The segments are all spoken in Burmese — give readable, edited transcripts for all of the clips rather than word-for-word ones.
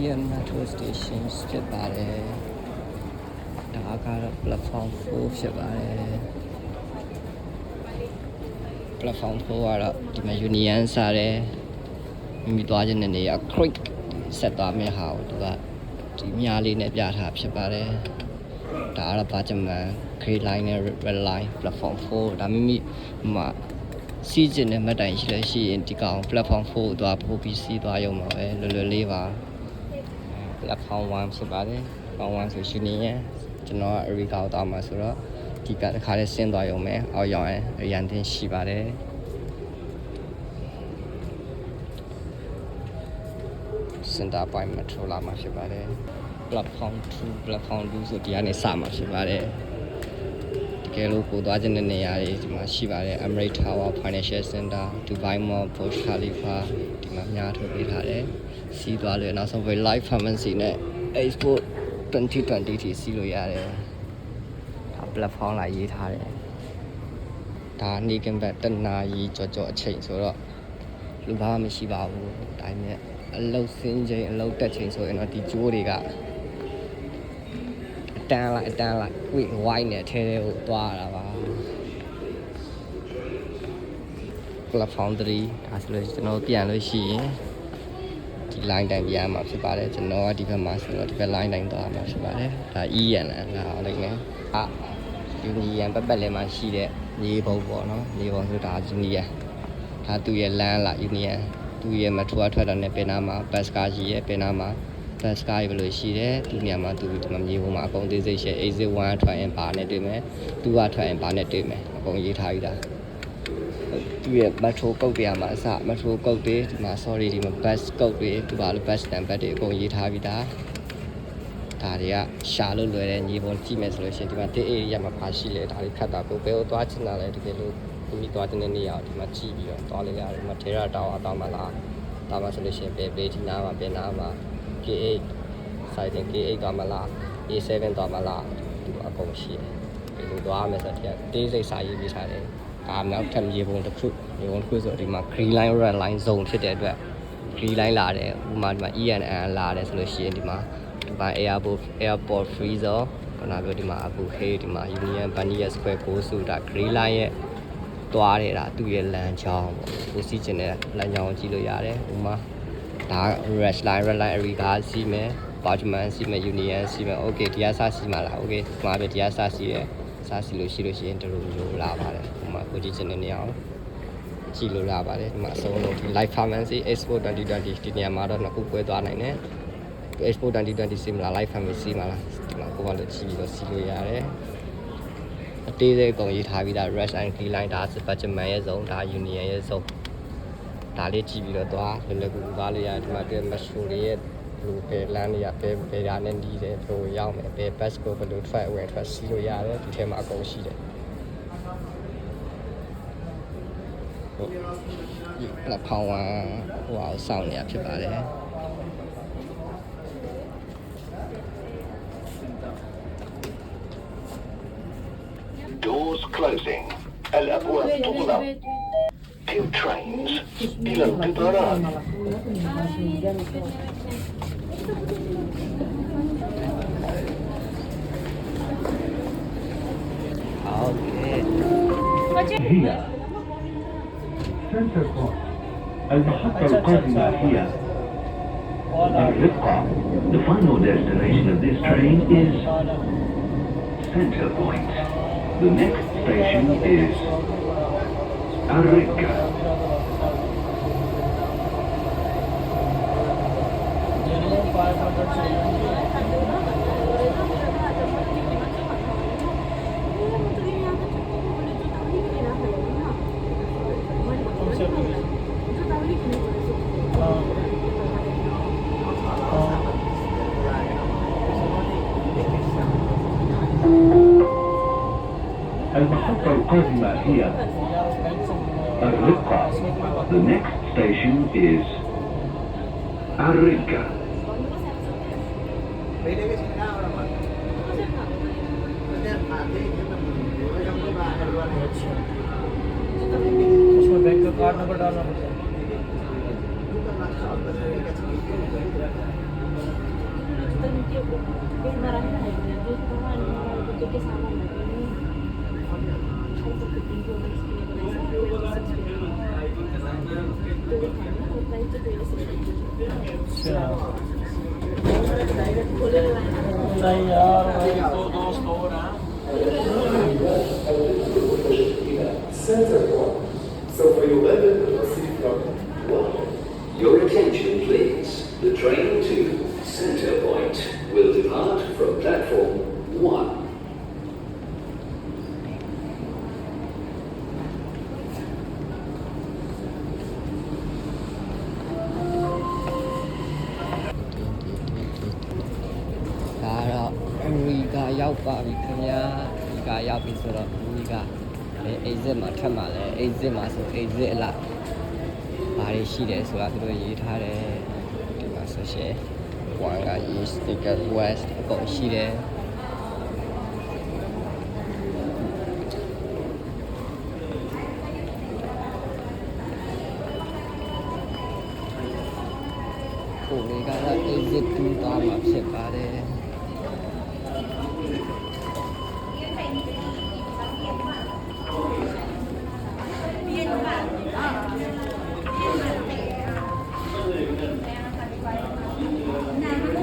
Union Metro Station ဖြစ်ပါတယ်။ဒါကတော့ Platform 4ဖြစ်ပါတယ်။ Platform 4ကတော့ဒီမှာ Union စားတယ်။မိသွားခြင်းတဲ့နေရာ Creek ဆက်သွားမယ့်ဟာကိုသူကဒီမြားလေးနဲ့ပြထားဖြစ်ပါတယ်။ဒါကတော့ Bajaman Grey Line နဲ့ Red Line Platform 4ဒါမိမိမှာစီးကျင်တဲ့မှတ်တိုင်ရှိလို့ရှိရင်ဒီကောင် Platform 4ကိုသွားပို့ပြီးစီးသွားရုံပါပဲလွယ်လွယ်လေးပါ Platform 1ဖြစ်ပါတယ် Platform 1ဆိုရှင်နေရကျွန်တော်ကအရီကောက်သွားမှာဆိုတော့ဒီကတစ်ခါလေးဆင်းသွားရုံပဲအောက်ရောက်ရင်အရန်တင်ရှိပါတယ် Center Point Metro လာမှာဖြစ်ပါတယ် Platform 2ဆိုဒီကနေစမှာဖြစ်ပါတယ်ကဲလို့ကိုသွားခြင်းတဲ့နေရာတွေဒီမှာရှိပါတယ် Emirates Tower Financial Center Dubai Mall Burj Khalifa ဒီမှာများထုတ်ပေးထားတယ်စီးသွားလို့နောက်ဆုံးပဲ Live Pharmacy နဲ့ Expo 2020ထိစီးလို့ရတယ်ဒါ platform လာရေးထားတယ်ဒါနေကင်ဘက်တနာကြီးကြောအချိန်ဆိုတော့လူဘာမှမရှိပါဘူးဒါပေမဲ့အလုတ်စင်းချိန်အလုတ်တက်ချိန်ဆိုရင်တော့ဒီကျိုးတွေကအတန်းလိုက်ဝိုင်းနေထဲထဲကိုသွားရတာပါ Platform 3ဒါဆိုလို့ကျွန်တော်ပြန်လို့ရှိရင်ဒီ line တိုင်းပြန်မှာဖြစ်ပါတယ်ကျွန်တော်ကဒီဘက်မှာဆိုတော့ဒီဘက် line တိုင်းသွားမှာဖြစ်ပါတယ်ဒါ EN လာလိုက်မယ်Union ပတ်လည်မှာရှိတဲ့မြေပုံပေါ့နော်မြေပုံဆိုတာ Union ဒါသူ့ရဲ့ land လာ Union သူ့ရဲ့ metro ထွက်တာနဲ့ပင်နာမှာ bus ကားရှိရဲ့ပင်နာမှာbus ကားဘယ်လိုရှိတယ်သူနေရာမှာသူဒီမှာမြေပုံမှာအကုန်သေးစိတ်ရှိ A01 ထွက်ရင်ဘာနဲ့တွေ့မယ်သူကထွက်ရင်ဘာနဲ့တွေ့မယ်အကုန်ရေးထားပြီးသားသူရဲ့ metro ကုတ်တရားမှာအစ metro ကုတ်တွေဒီမှာ sorry ဒီမှာ bus ကုတ်တွေသူဘာလို့ bus number တွေအကုန်ရေးထားပြီးသားဒါတွေကရှာလို့လွယ်တဲ့ညီပုံကြည့်မယ်ဆိုလို့ရှိရင်ဒီမှာတစ် area မှာပါရှိလေဒါတွေခတ်တာကိုဘယ်ကိုသွားချင်တာလဲတကယ်လို့ဒီမိသွားတဲ့နေရာကိုဒီမှာကြည့်ပြီးတော့သွားလိုက်ရတယ်ဒီမှာ Terra Tower တောင်းမှလားတောင်းမှဆိုလို့ရှိရင်ဘယ်ဒီနားမှာဘယ်နားမှာ K8 siding K8 သွားမလား A7 သွားမလားဒီအကုန်ရှိတယ်ဒီလိုသွားမယ်ဆိုတော့တေးစိတ်စာရေးပေးထားတယ်ဒါနောက်ထပ်မြေပုံတစ်ခုဆိုဒီမှာ green line red line zone ဖြစ်တဲ့အတွက် green line လာတယ်ဥပမာဒီမှာ ENN လာတယ်ဆိုလို့ရှိရင်ဒီမှာairport freezer ခဏပြောဒီမှာအခု hey ဒီမှာ Union Bannier Square ကိုဆိုတာ green line ရဲ့သွားတယ်ဒါသူ့ရဲ့လမ်းကြောင်းပေါ့ကိုစီးကျင်တဲ့လမ်းကြောင်းကြည့်လို့ရတယ်ဥပမာဒါ red line Arica စီးမယ် Bajaman စီးမယ် Union စီးမယ် okay ဒီကစစီးမှာလား okay ဒီမှာပဲဒီကစစီးတယ်စစီးလို့ရှိရင်တလူမျိုးလာပါတယ်ဥပမာကိုကြည့်ချင်တဲ့နေရာကိုကြည့်လို့လာပါတယ်ဒီမှာအဆုံးလုံးဒီ Live Pharmacy Expo 2020ဒီနေရာမှာတော့နှစ်ခုပွဲသွားနိုင်တယ် Expo 2020စီးမလား Live Pharmacy မှာလားဒီမှာကိုကလည်းကြည့်ပြီးတော့စီးလို့ရတယ်အသေးသေးအကုန်ရေးထားပြီးသား Rush and Green Line ဒါစပတ်ချမန်ရဲ့ဇုံဒါ Union ရဲ့ဇုံဒါလေးကြည့်ပြီးတော့သွားလွယ်လွယ်ကူကူသွားလို့ရတယ်ဒီမှာတွေ့ metro တွေရဲ့လူပဲလမ်းတွေကပဲဓာနဲ့နီးတယ်ဘယ်လိုရောက်မယ်ဘယ် bus ကိုဘယ်လိုထွက်ဝင်ထွက်စီးလို့ရတယ်ဒီထဲမှာအကုန်ရှိတယ်ဟုတ်ဒီ platform ဟိုအောင်စောင့်နေရဖြစ်ပါတယ် Doors closing. الأبواب تغلق. Few trains إلى القطارات. هي سنتر بوينت المحطة القادمة هي الرقة. The final destination of this train is Center Point. The next station is Arica. المحطة القادمة هي الرقة. The next station is الرقة. उसमें बैंक का card number डालना पड़ता है नहीं यार दो दोस्त हो रहा Center point. So for your level, proceed from 1. Your attention please. The train to Center Point will depart from platform 1.ဒါတော့အမေရိကရောက်ပါပြီခင်ဗျာအမေရိကရောက်ပြီဆိုတော့အမေရိကexit မှာထပ်မှာလဲ exit မှာဆို exit အလားဘာတွေရှိတယ်ဆိုတာသူတို့ရေးထားတယ်ဒီမှာဆိုရှင် one က east ticket west အကုန်ရှိတယ်ကိုယ်လေးကတော့ exit 2သွားမှာဖြစ်ပါတယ်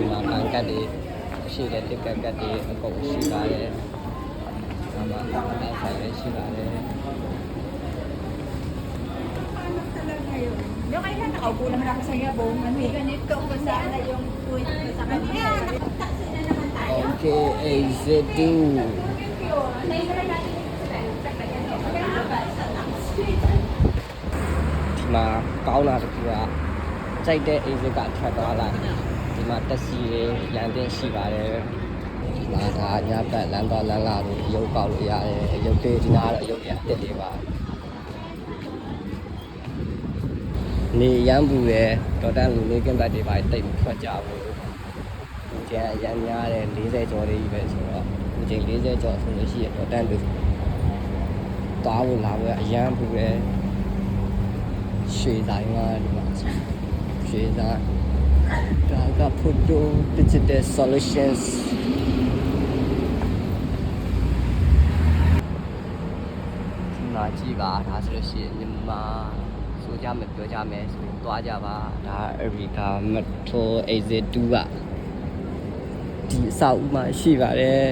ဒီမှာဘန်ကတ်တွေရှိတယ်တစ်ကတ်ကတ်တွေအကုန်ရှိပါတယ်။ဒါမှအဆိုင်လည်းရှိပါတယ် Yung ay na nakaupo naman ako sa iyo, buong ano eh. Ganito ko sana yung food sa kanila. Taxi na naman ။ tayo. Okay, exit 2 ဒီမှာကောင်းတာတစ်ခုကကြိုက်တဲ့ exit ကထွက်သွားလိုက်ဒီမှာတက်စီတွေရန်တင်ရှိပါတယ်ဒီမှာဒါညဘက်လမ်းသွားလမ်းလာလို့ရုပ်ကောက်လို့ရတယ်ရုပ်တွေဒီနားတော့ရုပ်ရတက်တွေပါနေရမ်းပူတယ်တော်တန်လူလေးကင်ဘတ်တွေပါတိတ်မထွက်ကြဘူးကျန်ရမ်းများတယ်40ကျော်လေးကြီးပဲဆိုတော့ဒီချိန်40ကျော်ဆိုလို့ရှိရင်တော်တန်လူသွားဖို့လာဖို့အရမ်းပူတယ်ရွှေဆိုင်ကဒီမှာရွှေဆိုင်ဒါက photo digital solutions ဒီမှာကြည့်ပါဒါဆိုလို့ရှိရင်မြန်မာဆိုကြမယ်ပြောကြမယ်ဆိုရင်သွားကြပါဒါအမေရိကမက်ထရို exit 2ကဒီအဆောက်အဦမှာရှိပါတယ်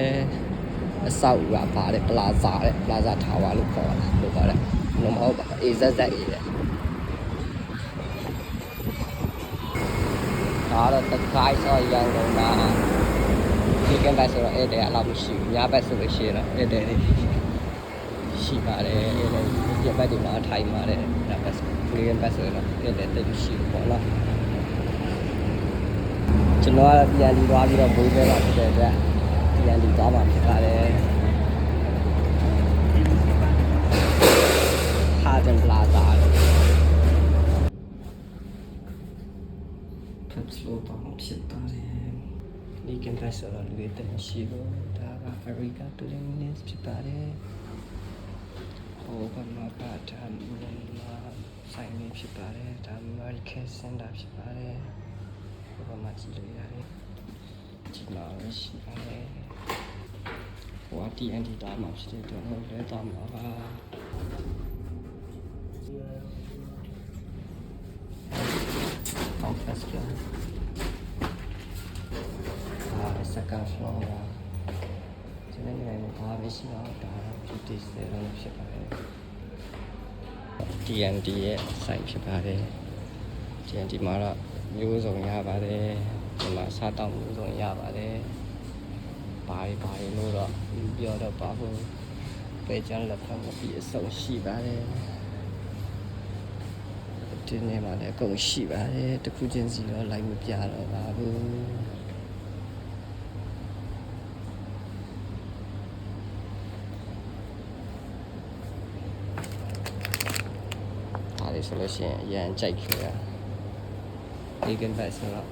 အဆောက်အဦကပါတယ် plaza တဲ့ plaza tower လို့ခေါ်တာလို့ခေါ်တယ်လုံးမဟုတ်ပါ exit တဲ့ဒါတော့တခိုင်းစောရန်ကုန်မှာဒီကံပဲဆိုတော့အဲ့တဲ့အလောက်မရှိဘူးညဘက်ဆိုလို့ရှိရင်တော့အဲ့တဲ့ရှိပါတယ်အဲ့ဒါဒီဘက်ဒီမှာထိုင်ပါတယ်ညဘက်ဆိုဒီကံပဲဆိုတော့အဲ့တဲ့တိတ်မရှိဘူးပေါ့နော်ကျွန်တော်ကပြန်လီသွားပြီးတော့ဘိုးဘဲမှာဖြစ်တဲ့အတွက်ပြန်လီသွားမှာဖြစ်ပါတယ်ဟာဂျန်ပလာဇာslow down ဖြစ်ပါတယ်ဒီကင်ပတ်ဆိုတော့လူတွေတက်ရှိလို့ဒါက America 2 minutes ဖြစ်ပါတယ်ဟိုကမှာပါတာမှာဆိုင်နေဖြစ်ပါတယ်ဒါ American Center ဖြစ်ပါတယ်ဟိုကမှာကြည့်လို့ရတယ်ဒီမှာရှိပါတယ်ဟို TNT တာမှာဖြစ်တဲ့တော့လည်းတာမှာပါအောင်ဖက်စကsecond floor ကျွန်တော်လည်းဘာပဲရှိတော့ဒါbeauty salon ဖြစ်ပါတယ် TNT ရဲ့ site ဖြစ်ပါတယ် TNT မှာတော့မျိုးစုံရပါတယ်ဒီမှာစားတောက်မျိုးစုံရပါတယ်ဘာတွေလို့တော့ပြောတော့ပါဘူးပဲချမ်းလက်ဖက်ပြီးအစုံရှိပါတယ်ဒီနေ့မှလည်းအကုန်ရှိပါတယ်တစ်ခုချင်းစီတော့လိုက်မပြတော့ပါဘူး ဆိုလို့ရှိရင်အရန်ကြိုက်ခဲ့တာဒီကင်ဘတ်ဆိုတော့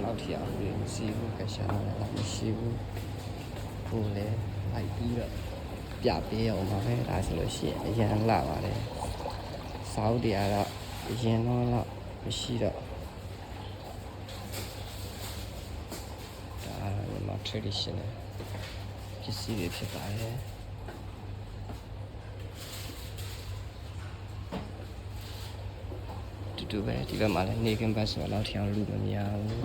လောက်ထီအောင်ပြီးမရှိဘူးကရှာတော့မရှိဘူးဟိုလေလိုက်ပြီးတော့ပြပေးအောင်ပါပဲဒါဆိုလို့ရှိရင်အရန်လာပါတယ်စောက်တွေကတော့အရင်တော့မရှိတော့ဒါမြန်မာ traditional ပစ္စည်းတွေဖြစ်ပါတယ်တူပဲဒီဘက်မှာလည်းနေကင်ဘတ်ဆိုတော့ထီအောင်လူမများဘူး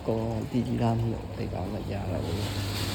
ကောတီတီလာမှုသိပါမရတော့ဘူး